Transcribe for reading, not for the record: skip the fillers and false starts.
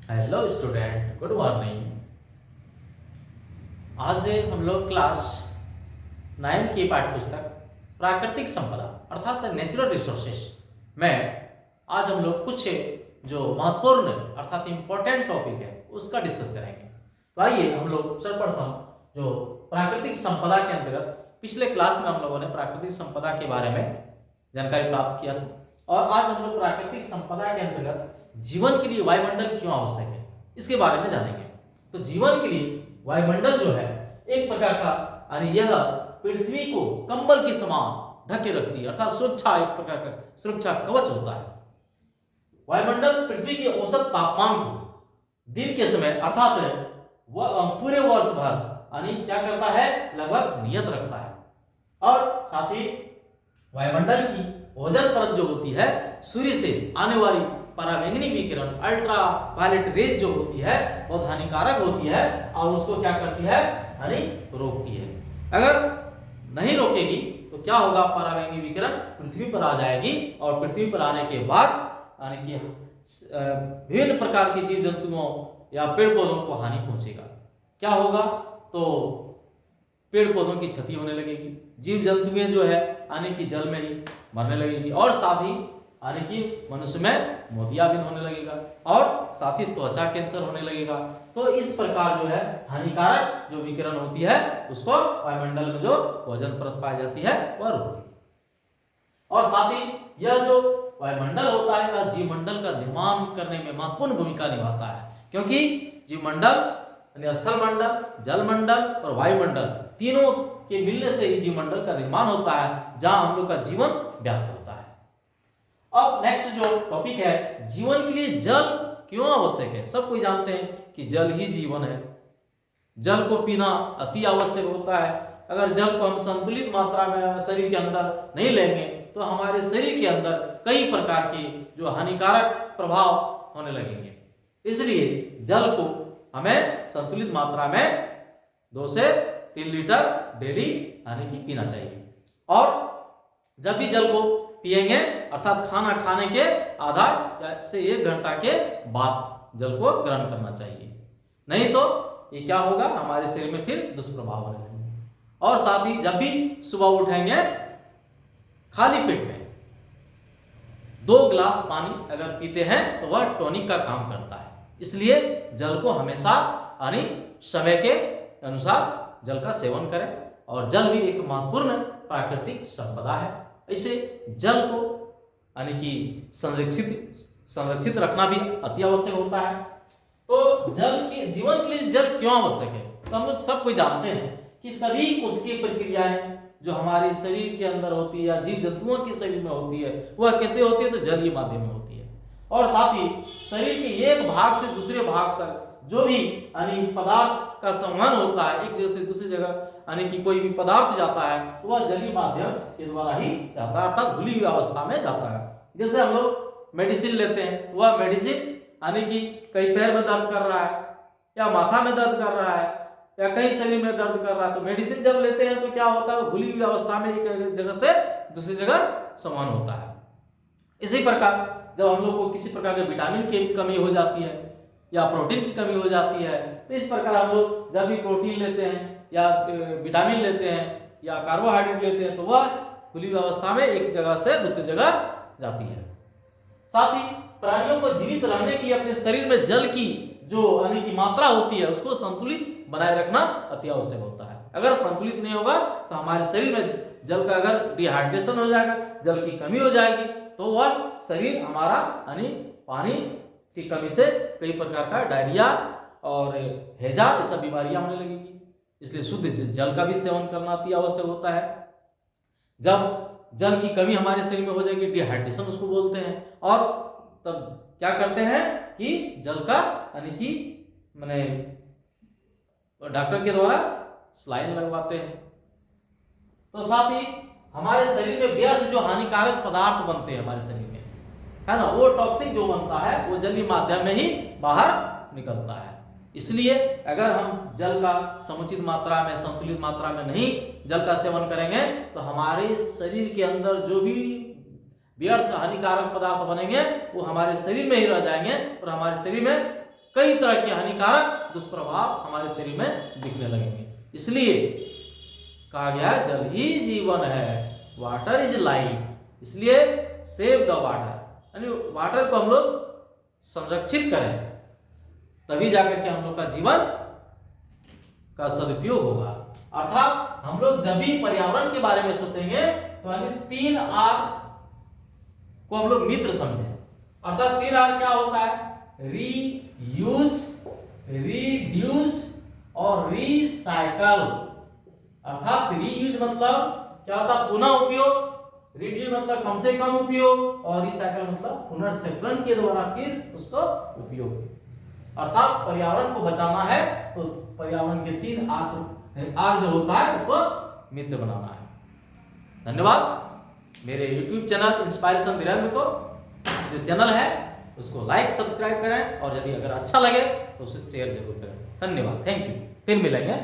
Hello student, good morning. आज हम लोग क्लास 9 की पाठ्यपुस्तक प्राकृतिक संपदा अर्थात नेचुरल रिसोर्सेस में आज हम लोग कुछ जो महत्वपूर्ण अर्थात इम्पोर्टेंट टॉपिक है उसका डिस्कस करेंगे। तो आइए हम लोग सर्वप्रथम जो प्राकृतिक संपदा के अंतर्गत पिछले क्लास में हम लोगों ने प्राकृतिक संपदा के बारे में जानकारी प्राप्त किया था और आज हम लोग प्राकृतिक संपदा के अंतर्गत जीवन के लिए वायुमंडल क्यों आवश्यक है इसके बारे में जानेंगे। तो जीवन के लिए वायुमंडल जो है एक प्रकार का यानी यह पृथ्वी को कंबल के समान ढके रखती है अर्थात सुरक्षा एक प्रकार का सुरक्षा कवच होता है। वायुमंडल पृथ्वी के औसत तापमान को दिन के समय अर्थात पूरे वर्ष भर यानी क्या करता है, लगभग नियत रखता है। और साथ ही वायुमंडल की ओजोन परत जो होती है सूर्य से आने वाली पराबैंगनी विकिरण अल्ट्रा वायलेट रेज जो होती है बहुत हानिकारक होती है और उसको क्या करती है, यानी रोकती है। अगर नहीं रोकेगी तो क्या होगा, पराबैंगनी विकिरण पृथ्वी पर आ जाएगी और पृथ्वी पर आने के बाद यानी कि विभिन्न प्रकार के जीव जंतुओं या पेड़ पौधों को हानि पहुंचेगा। क्या होगा, तो पेड़ पौधों की क्षति होने लगेगी, जीव जंतुएं जो है यानी कि जल में ही मरने लगेगी और साथ ही यानी कि मनुष्य में मोतियाबिंद होने लगेगा और साथ ही त्वचा कैंसर होने लगेगा। तो इस प्रकार जो है हानिकारक जो विकिरण होती है उसको वायुमंडल में जो ओजोन परत पाई जाती है वह रोकती है। और साथ ही यह जो वायुमंडल होता है वह जीवमंडल का निर्माण करने में महत्वपूर्ण भूमिका निभाता है, क्योंकि जीवमंडल यानी स्थल मंडल, जल मंडल और वायुमंडल तीनों के मिलने से ही जीवमंडल का निर्माण होता है जहां हम लोग का जीवन व्याप्त होता है। अब नेक्स्ट जो टॉपिक है, जीवन के लिए जल क्यों आवश्यक है। सब कोई जानते हैं कि जल ही जीवन है, जल को पीना अति आवश्यक होता है। अगर जल को हम संतुलित मात्रा में शरीर के अंदर नहीं लेंगे तो हमारे शरीर के अंदर कई प्रकार के जो हानिकारक प्रभाव होने लगेंगे। इसलिए जल को हमें संतुलित मात्रा में 2 से 3 लीटर डेली यानी कि पीना चाहिए। और जब भी जल को पिएंगे अर्थात खाना खाने के आधा से 1 घंटा के बाद जल को ग्रहण करना चाहिए, नहीं तो ये क्या होगा, हमारे शरीर में फिर दुष्प्रभाव होने लगेंगे। और साथ ही जब भी सुबह उठेंगे खाली पेट में 2 गिलास पानी अगर पीते हैं तो वह टॉनिक का काम करता है। इसलिए जल को हमेशा यानी समय के अनुसार जल का सेवन करें और जल भी एक महत्वपूर्ण प्राकृतिक संपदा है। ऐसे जल को यानी कि संरक्षित रखना भी अति आवश्यक होता है। तो जल के जीवन के लिए जल क्यों आवश्यक है, तो हम लोग सब कोई जानते हैं कि सभी कोशिकीय प्रक्रियाएं जो हमारे शरीर के अंदर होती है या जीव जंतुओं के शरीर में होती है वह कैसे होती है, तो जलीय माध्यम में होती है। और साथ ही शरीर के एक भाग से दूसरे भाग तक जो भी यानी पदार्थ का संवहन होता है एक जगह से दूसरी जगह यानी कि कोई भी पदार्थ जाता है तो वह जलीय माध्यम के द्वारा ही जाता है अर्थात घुली हुई अवस्था में जाता है। जैसे हम लोग मेडिसिन लेते हैं तो वह मेडिसिन यानी कि कहीं पैर में दर्द कर रहा है या माथा में दर्द कर रहा है या कहीं शरीर में दर्द कर रहा है, तो मेडिसिन जब लेते हैं तो क्या होता है, घुली हुई अवस्था में एक जगह से दूसरी जगह संवहन होता है। इसी प्रकार जब हम लोग को किसी प्रकार के विटामिन की कमी हो जाती है या प्रोटीन की कमी हो जाती है तो इस प्रकार हम लोग जब भी प्रोटीन लेते हैं या विटामिन लेते हैं या कार्बोहाइड्रेट लेते हैं तो वह खुली हुई अवस्था में एक जगह से दूसरी जगह जाती है। साथ ही प्राणियों को जीवित रहने के लिए अपने शरीर में जल की जो यानी कि मात्रा होती है उसको संतुलित बनाए रखना अति आवश्यक होता है। अगर संतुलित नहीं होगा तो हमारे शरीर में जल का अगर डिहाइड्रेशन हो जाएगा, जल की कमी हो जाएगी तो वह शरीर हमारा यानी पानी की कमी से कई प्रकार का डायरिया और हैजा ये सब बीमारियां होने लगेगी। इसलिए शुद्ध जल का भी सेवन करना अति आवश्यक होता है। जब जल की कमी हमारे शरीर में हो जाएगी, डिहाइड्रेशन उसको बोलते हैं, और तब क्या करते हैं कि जल का यानी कि माने डॉक्टर के द्वारा सलाइन लगवाते हैं। तो साथ ही हमारे शरीर में व्यर्थ जो हानिकारक पदार्थ बनते हैं हमारे शरीर में है ना, वो टॉक्सिक जो बनता है वो जलीय माध्यम में ही बाहर निकलता है। इसलिए अगर हम जल का समुचित मात्रा में संतुलित मात्रा में नहीं जल का सेवन करेंगे तो हमारे शरीर के अंदर जो भी व्यर्थ हानिकारक पदार्थ बनेंगे वो हमारे शरीर में ही रह जाएंगे और हमारे शरीर में कई तरह के हानिकारक दुष्प्रभाव हमारे शरीर में दिखने लगेंगे। इसलिए कहा गया है जल ही जीवन है, वाटर इज लाइफ। इसलिए सेव द वाटर, यानी वाटर को हम लोग संरक्षित करें, तभी जाकर के हम लोग का जीवन का सदुपयोग होगा। अर्थात हम लोग जब भी पर्यावरण के बारे में सोचेंगे तो यानी 3 आर को हम लोग मित्र समझें। अर्थात 3 आर क्या होता है? रीयूज, रिड्यूस और रिसाइकल। अर्थात रीयूज मतलब क्या होता है? पुनः उपयोग, रिड्यूस मतलब कम से कम उपयोग, और रिसाइकल मतलब पुनर्चक्रण के द्वारा फिर उसको उपयोग। अर्थात पर्यावरण को बचाना है तो पर्यावरण के 3 आर जो होता है उसको मित्र बनाना है। धन्यवाद। मेरे YouTube चैनल इंस्पायरेशन वीरेंद्र को जो चैनल है उसको लाइक सब्सक्राइब करें, और यदि अगर अच्छा लगे तो उसे शेयर जरूर करें। धन्यवाद, थैंक यू। फिर मिलेंगे